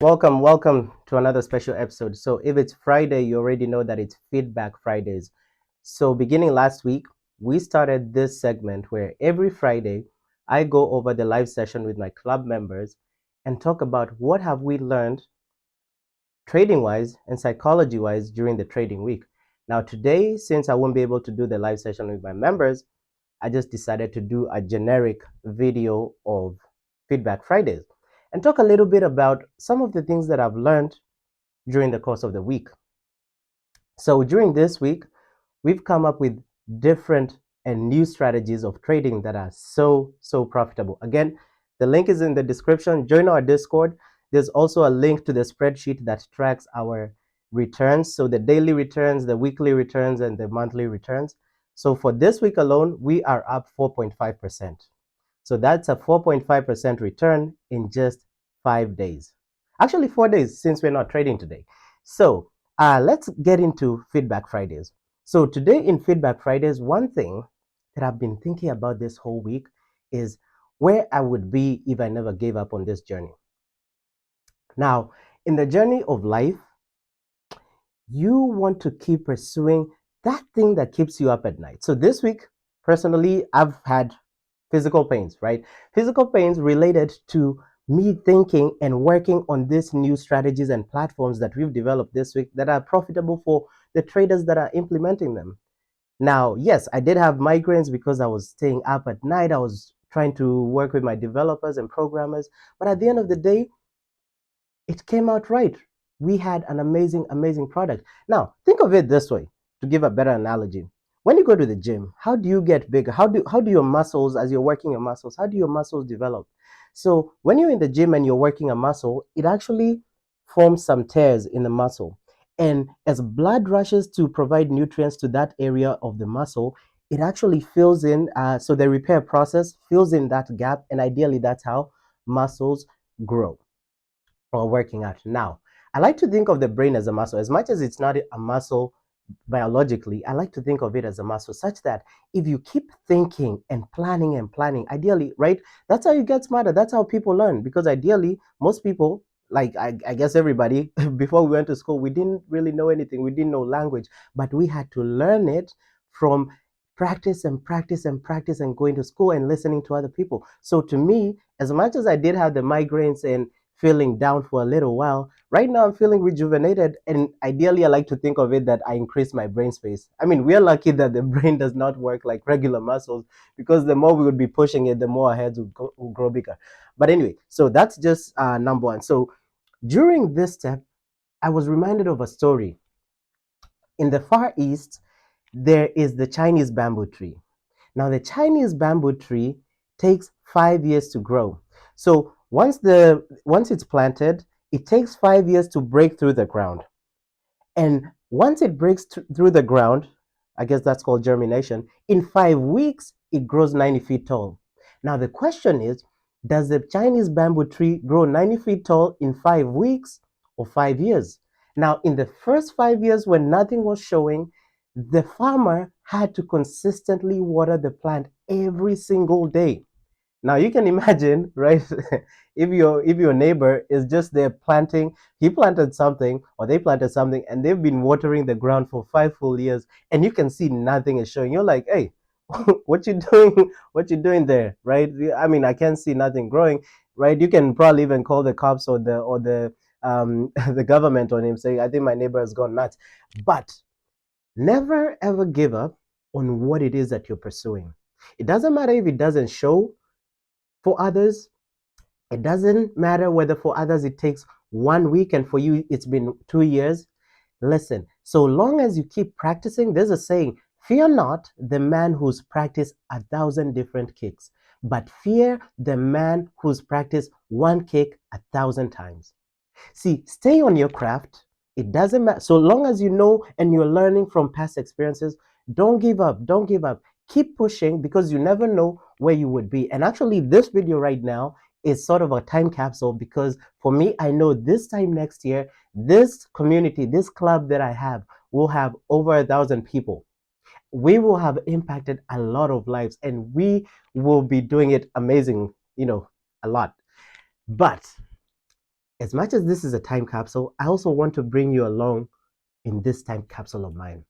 Welcome to another special episode. So, if it's Friday, you already know that it's Feedback Fridays. So, beginning last week, we started this segment where every Friday I go over the live session with my club members and talk about what have we learned trading wise and psychology wise during the trading week. Now, today, since I won't be able to do the live session with my members, I just decided to do a generic video of Feedback Fridays and talk a little bit about some of the things that I've learned during the course of the week. So during this week, we've come up with different and new strategies of trading that are so profitable. Again, the link is in the description. Join our Discord. There's also a link to the spreadsheet that tracks our returns. So the daily returns, the weekly returns, and the monthly returns. So for this week alone, we are up 4.5%. So that's a 4.5% return in just 5 days. Actually, 4 days since we're not trading today. So let's get into Feedback Fridays. So today in Feedback Fridays, one thing that I've been thinking about this whole week is where I would be if I never gave up on this journey. Now, in the journey of life, you want to keep pursuing that thing that keeps you up at night. So this week, personally, I've had physical pains, right? Physical pains related to me thinking and working on these new strategies and platforms that we've developed this week that are profitable for the traders that are implementing them. Now, yes, I did have migraines because I was staying up at night. I was trying to work with my developers and programmers. But at the end of the day, it came out right. We had an amazing product. Now, think of it this way to give a better analogy. When you go to the gym, how do you get bigger? How do your muscles, as you're working your muscles, how do your muscles develop? So when you're in the gym and you're working a muscle, it actually forms some tears in the muscle. And as blood rushes to provide nutrients to that area of the muscle, it actually fills in. So the repair process fills in that gap, and ideally, that's how muscles grow or working out. Now, I like to think of the brain as a muscle. As much as it's not a muscle biologically, I like to think of it as a muscle, such that if you keep thinking and planning, ideally, right? That's how you get smarter. That's how people learn. Because ideally, most people, like I guess everybody, before we went to school, we didn't really know anything. We didn't know language, but we had to learn it from practice and going to school and listening to other people. So to me, as much as I did have the migraines and feeling down for a little while, right now I'm feeling rejuvenated. And ideally, I like to think of it that I increase my brain space. I mean, we're lucky that the brain does not work like regular muscles, because the more we would be pushing it, the more our heads would grow bigger. But anyway, so that's just number one. So during this step, I was reminded of a story. In the Far East, there is the Chinese bamboo tree. Now, the Chinese bamboo tree takes 5 years to grow. So once it's planted, it takes 5 years to break through the ground. And once it breaks through the ground, I guess that's called germination, in 5 weeks, it grows 90 feet tall. Now, the question is, does the Chinese bamboo tree grow 90 feet tall in 5 weeks or 5 years? Now, in the first 5 years, when nothing was showing, the farmer had to consistently water the plant every single day. Now you can imagine, right? If your neighbor is just there planting, he planted something or they planted something, and they've been watering the ground for 5 full years, and you can see nothing is showing. You're like, hey, what you doing? What you doing there, right? I mean, I can't see nothing growing, right? You can probably even call the cops or the the government on him, saying, I think my neighbor has gone nuts. But never ever give up on what it is that you're pursuing. It doesn't matter if it doesn't show for others. It doesn't matter whether for others it takes 1 week and for you it's been 2 years. Listen, so long as you keep practicing, there's a saying, fear not the man who's practiced 1,000 different kicks, but fear the man who's practiced one kick 1,000 times. See, stay on your craft. It doesn't matter. So long as you know and you're learning from past experiences, don't give up. Don't give up. Keep pushing, because you never know where you would be. And actually, this video right now is sort of a time capsule, because for me, I know this time next year, this community, this club that I have will have over 1,000 people. We will have impacted a lot of lives, and we will be doing it amazing, a lot. But as much as this is a time capsule, I also want to bring you along in this time capsule of mine.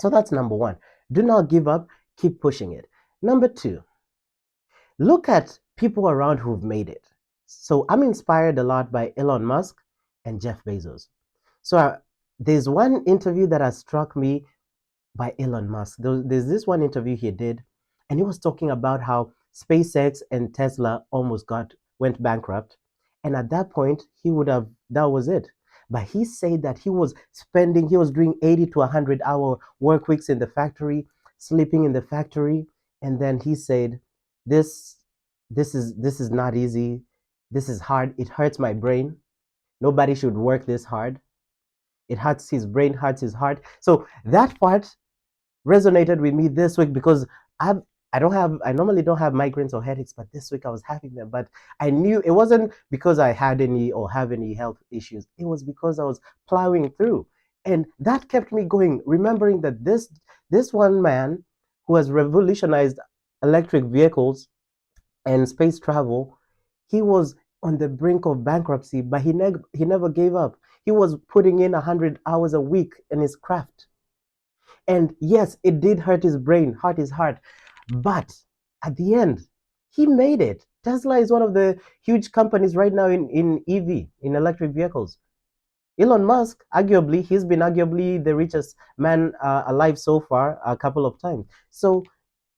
So that's number one. Do not give up, keep pushing it. Number two, look at people around who've made it. So I'm inspired a lot by Elon Musk and Jeff Bezos. So there's one interview that has struck me by Elon Musk. There's this one interview he did, and he was talking about how SpaceX and Tesla almost went bankrupt. And at that point, that was it. But he said that he was doing 80 to 100-hour work weeks in the factory, sleeping in the factory. And then he said, this, this is not easy. This is hard. It hurts my brain. Nobody should work this hard. It hurts his brain, hurts his heart. So that part resonated with me this week because I normally don't have migraines or headaches, but this week I was having them. But I knew it wasn't because I had any or have any health issues. It was because I was plowing through. And that kept me going, remembering that this one man who has revolutionized electric vehicles and space travel, he was on the brink of bankruptcy, but he never gave up. He was putting in 100 hours a week in his craft. And yes, it did hurt his brain, hurt his heart. But at the end, he made it. Tesla is one of the huge companies right now in EV, in electric vehicles. Elon Musk, he's been arguably the richest man alive so far a couple of times. So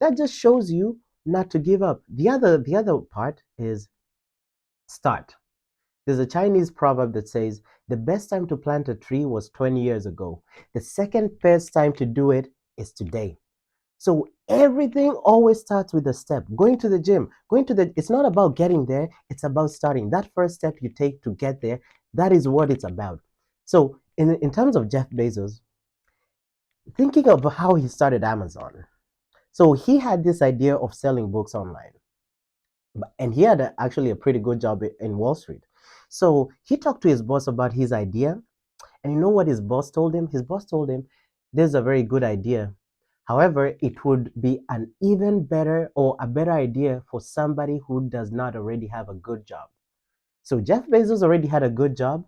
that just shows you not to give up. The other part is start. There's a Chinese proverb that says, the best time to plant a tree was 20 years ago. The second best time to do it is today. So everything always starts with a step. Going to the gym, it's not about getting there, it's about starting. That first step you take to get there, that is what it's about. So in terms of Jeff Bezos, thinking of how he started Amazon. So he had this idea of selling books online. And he had actually a pretty good job in Wall Street. So he talked to his boss about his idea. And you know what his boss told him? His boss told him, this is a very good idea. However, it would be an even better or a better idea for somebody who does not already have a good job. So Jeff Bezos already had a good job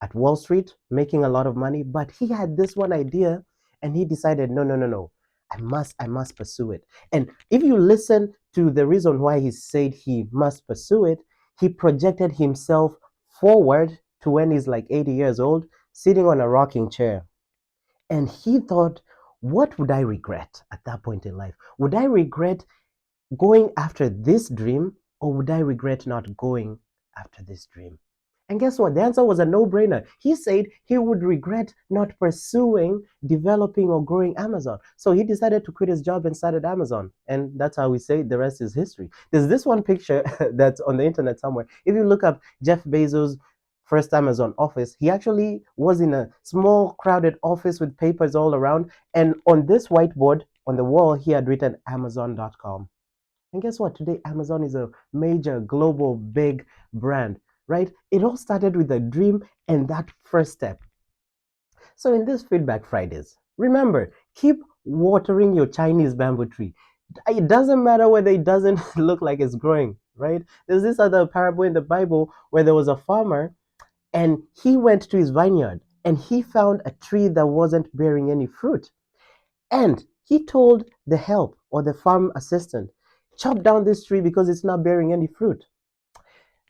at Wall Street, making a lot of money, but he had this one idea and he decided, no, no, no, no. I must pursue it. And if you listen to the reason why he said he must pursue it, he projected himself forward to when he's like 80 years old, sitting on a rocking chair. And he thought, what would I regret at that point in life? Would I regret going after this dream, or would I regret not going after this dream? And guess what? The answer was a no-brainer. He said he would regret not pursuing, developing, or growing Amazon. So he decided to quit his job and started Amazon. And that's how we say the rest is history. There's this one picture that's on the internet somewhere. If you look up Jeff Bezos' first Amazon office, he actually was in a small, crowded office with papers all around. And on this whiteboard on the wall, he had written Amazon.com. And guess what? Today, Amazon is a major, global, big brand, right? It all started with a dream and that first step. So in this Feedback Fridays, remember, keep watering your Chinese bamboo tree. It doesn't matter whether it doesn't look like it's growing, right? There's this other parable in the Bible where there was a farmer and he went to his vineyard and he found a tree that wasn't bearing any fruit. And he told the help or the farm assistant, chop down this tree because it's not bearing any fruit.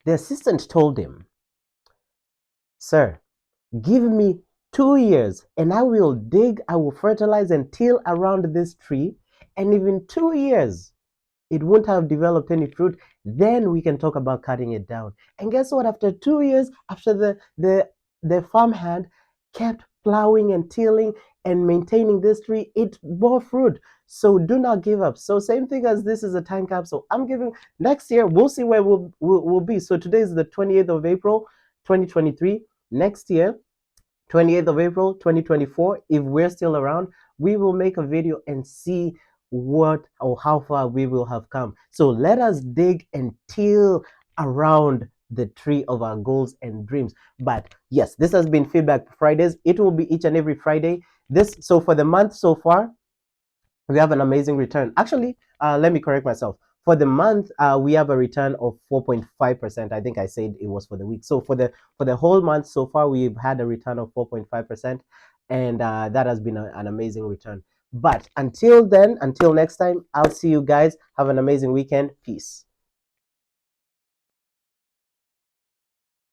The assistant told him, sir, give me 2 years and I will dig, I will fertilize and till around this tree. And if in 2 years it won't have developed any fruit, then we can talk about cutting it down. And guess what? After 2 years, after the farmhand kept plowing and tilling and maintaining this tree, it bore fruit. So do not give up. So same thing as this is a time capsule. I'm giving next year, we'll see where we'll be. So today is the 28th of April, 2023. Next year, 28th of April, 2024, if we're still around, we will make a video and see what or how far we will have come. So let us dig and till around the tree of our goals and dreams. But yes, this has been Feedback Fridays. It will be each and every Friday. So for the month so far, we have an amazing return. Actually, let me correct myself. For the month, we have a return of 4.5%. I think I said it was for the week. So for the whole month so far, we've had a return of 4.5%, and that has been an amazing return. But until then, until next time, I'll see you guys. Have an amazing weekend. Peace.